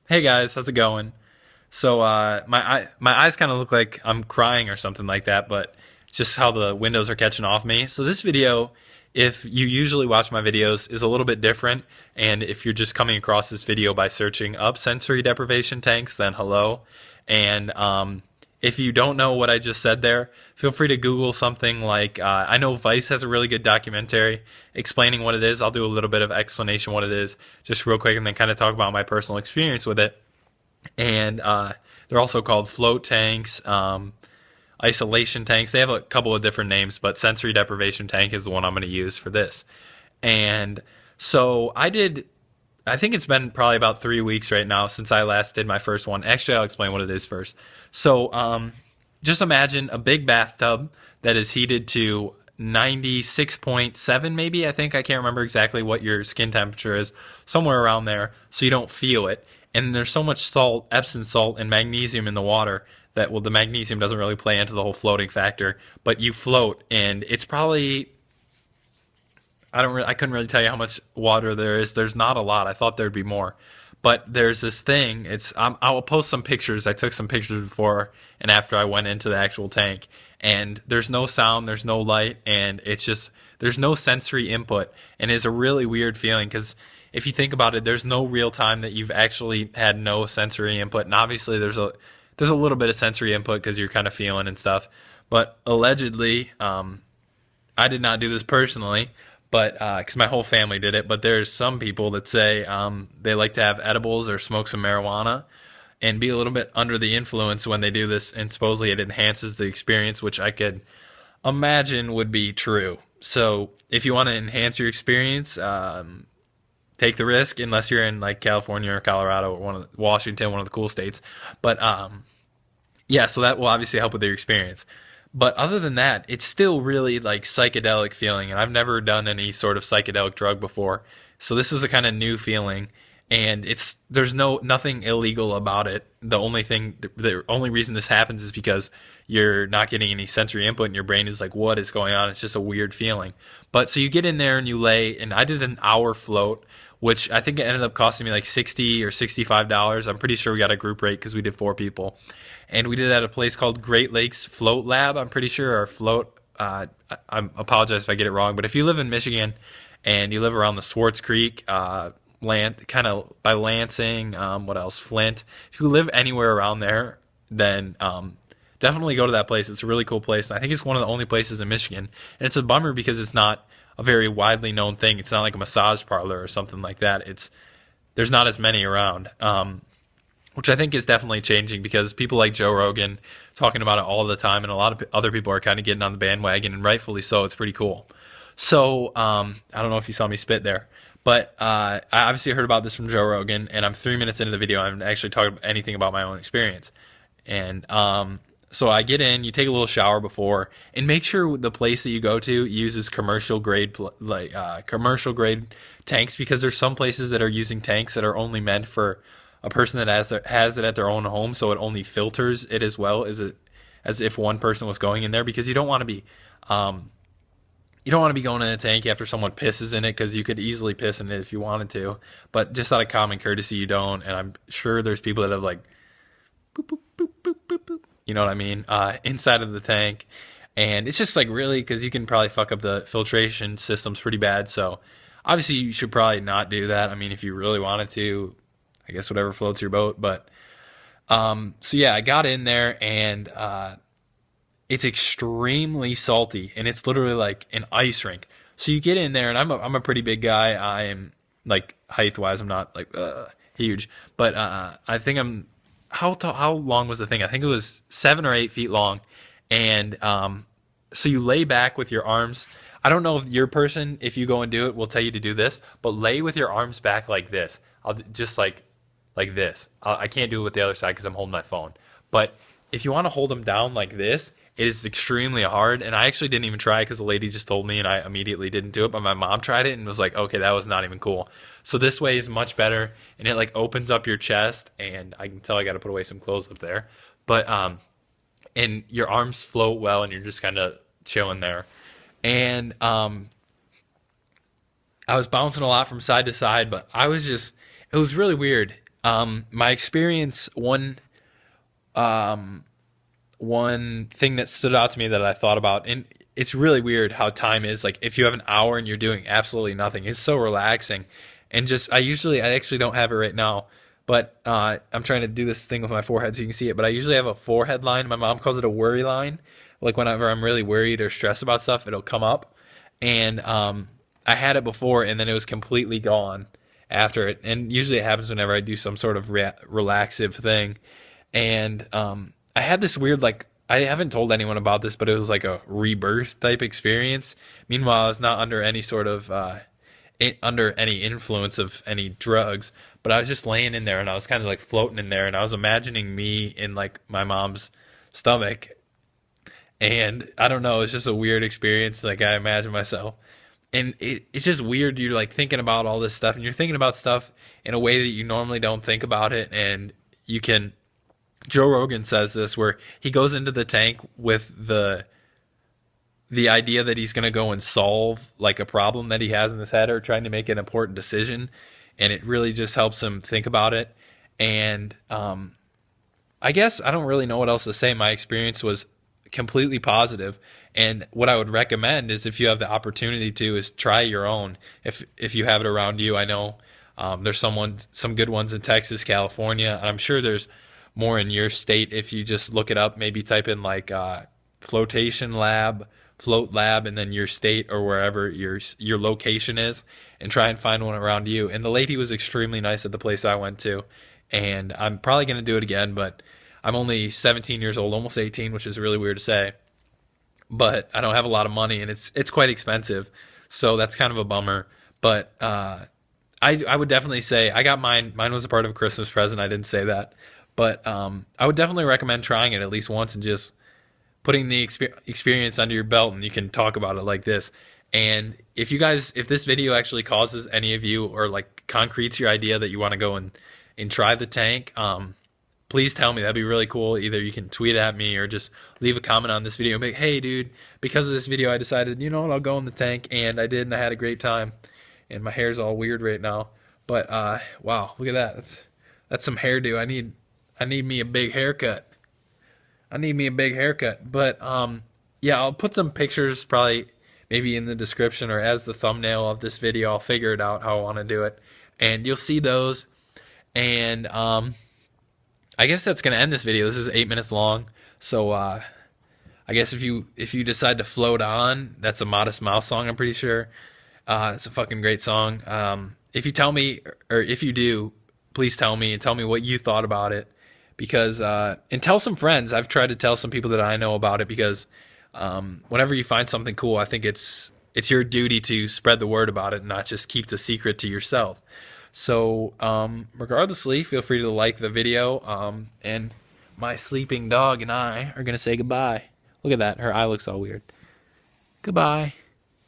Hey guys, how's it going? My eyes kind of look like I'm crying or something like that, but just how the windows are catching off me. So this video, if you usually watch my videos, is a little bit different. And if you're just coming across this video by searching up sensory deprivation tanks, then hello. And if you don't know what I just said there, feel free to Google something like I know Vice has a really good documentary explaining what it is. I'll do a little bit of explanation what it is, just real quick, and then kind of talk about my personal experience with it. And they're also called float tanks, isolation tanks. They have a couple of different names, but sensory deprivation tank is the one I'm going to use for this. And so I think it's been probably about 3 weeks right now since I last did my first one. Actually, I'll explain what it is first. So just imagine a big bathtub that is heated to 96.7, maybe. I can't remember exactly what your skin temperature is, somewhere around there, so you don't feel it. And there's so much salt, Epsom salt, and magnesium in the water that, well, the magnesium doesn't really play into the whole floating factor, but you float, and it's probably, I couldn't really tell you how much water there is. There's not a lot. I thought there'd be more, but there's this thing. I will post some pictures. I took some pictures before and after I went into the actual tank, and there's no sound, there's no light, and it's just there's no sensory input, and it's a really weird feeling because if you think about it, there's no real time that you've actually had no sensory input, and obviously there's a little bit of sensory input because you're kind of feeling and stuff, but allegedly, I did not do this personally, but because my whole family did it. But there's some people that say they like to have edibles or smoke some marijuana and be a little bit under the influence when they do this, and supposedly it enhances the experience, which I could imagine would be true. So if you want to enhance your experience, take the risk, unless you're in like California or Colorado or Washington, one of the cool states. But yeah, so that will obviously help with your experience. But other than that, it's still really like psychedelic feeling, and I've never done any sort of psychedelic drug before. So this was a kind of new feeling, and there's nothing illegal about it. The only reason this happens is because you're not getting any sensory input, and your brain is like, "What is going on?" It's just a weird feeling. But so you get in there and you lay, and I did an hour float, which I think it ended up costing me like $60 or $65. I'm pretty sure we got a group rate because we did 4 people, and we did it at a place called Great Lakes Float Lab. I'm pretty sure, or Float. I apologize if I get it wrong, but if you live in Michigan and you live around the Swartz Creek, kind of by Lansing, what else? Flint. If you live anywhere around there, then definitely go to that place. It's a really cool place, and I think it's one of the only places in Michigan. And it's a bummer because it's not a very widely known thing. It's not like a massage parlor or something like that. There's not as many around. Which I think is definitely changing because people like Joe Rogan talking about it all the time, and a lot of other people are kind of getting on the bandwagon, and rightfully so. It's pretty cool. So I don't know if you saw me spit there, but I obviously heard about this from Joe Rogan, and I'm 3 minutes into the video. I haven't actually talked anything about my own experience, and so I get in. You take a little shower before, and make sure the place that you go to uses commercial grade tanks, because there's some places that are using tanks that are only meant for a person that has it at their own home, so it only filters it as well as if one person was going in there, because um, you don't want to be going in a tank after someone pisses in it, because you could easily piss in it if you wanted to, but just out of common courtesy you don't. And I'm sure there's people that have like boop, boop, boop, boop, boop, boop, you know what I mean, inside of the tank, and it's just like really, because you can probably fuck up the filtration systems pretty bad. So obviously you should probably not do that. I mean, if you really wanted to, I guess whatever floats your boat. But so yeah, I got in there, and it's extremely salty, and it's literally like an ice rink. So you get in there, and I'm a pretty big guy. I am, like, height wise, I'm not like huge, but I think I'm how long was the thing? I think it was 7 or 8 feet long, and so you lay back with your arms. I don't know if your person, if you go and do it, will tell you to do this, but lay with your arms back like this. Just like this. I can't do it with the other side because I'm holding my phone. But if you want to hold them down like this, it is extremely hard. And I actually didn't even try because the lady just told me, and I immediately didn't do it. But my mom tried it and was like, okay, that was not even cool. So this way is much better, and it like opens up your chest. And I can tell I got to put away some clothes up there. But and your arms float well, and you're just kind of chilling there. And I was bouncing a lot from side to side, but it was really weird. My experience, um, one thing that stood out to me that I thought about, and it's really weird how time is. Like if you have an hour and you're doing absolutely nothing, it's so relaxing. And just I actually don't have it right now, but I'm trying to do this thing with my forehead so you can see it. But I usually have a forehead line. My mom calls it a worry line. Like whenever I'm really worried or stressed about stuff, it'll come up. And I had it before, and then it was completely gone after it. And usually it happens whenever I do some sort of relaxive thing. And I had this weird, like, I haven't told anyone about this, but it was like a rebirth type experience. Meanwhile, I was not under any sort of under any influence of any drugs, but I was just laying in there and I was kind of like floating in there, and I was imagining me in like my mom's stomach. And I don't know, it's just a weird experience. Like I imagine myself, and it's just weird. You're like thinking about all this stuff, and you're thinking about stuff in a way that you normally don't think about it, and you can. Joe Rogan says this where he goes into the tank with the idea that he's going to go and solve like a problem that he has in his head or trying to make an important decision, and it really just helps him think about it. And I guess I don't really know what else to say. My experience was completely positive, and what I would recommend is if you have the opportunity to is try your own. If you have it around you, I know there's some good ones in Texas, California. I'm sure there's more in your state if you just look it up. Maybe type in like flotation lab, float lab, and then your state or wherever your location is, and try and find one around you. And the lady was extremely nice at the place I went to, and I'm probably going to do it again, but I'm only 17 years old, almost 18, which is really weird to say. But I don't have a lot of money, and it's quite expensive, so that's kind of a bummer. But I would definitely say I got mine. Mine was a part of a Christmas present. I didn't say that, but I would definitely recommend trying it at least once and just putting the experience under your belt, and you can talk about it like this. And if this video actually causes any of you or like concretes your idea that you want to go and try the tank, please tell me. That'd be really cool. Either you can tweet at me or just leave a comment on this video and be like, hey, dude, because of this video, I decided, you know what, I'll go in the tank, and I did, and I had a great time. And my hair's all weird right now. But, wow, look at that. That's some hairdo. I need me a big haircut. I need me a big haircut. But, yeah, I'll put some pictures probably maybe in the description or as the thumbnail of this video. I'll figure it out how I want to do it. And you'll see those. And, I guess that's going to end this video. This is 8 minutes long. So I guess if you decide to float on, that's a Modest Mouse song, I'm pretty sure. It's a fucking great song. If you tell me, or if you do, please tell me and tell me what you thought about it. Because and tell some friends. I've tried to tell some people that I know about it because whenever you find something cool, I think it's your duty to spread the word about it and not just keep the secret to yourself. So, regardlessly, feel free to like the video, and my sleeping dog and I are going to say goodbye. Look at that. Her eye looks all weird. Goodbye.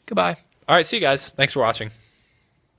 Goodbye. All right, see you guys. Thanks for watching.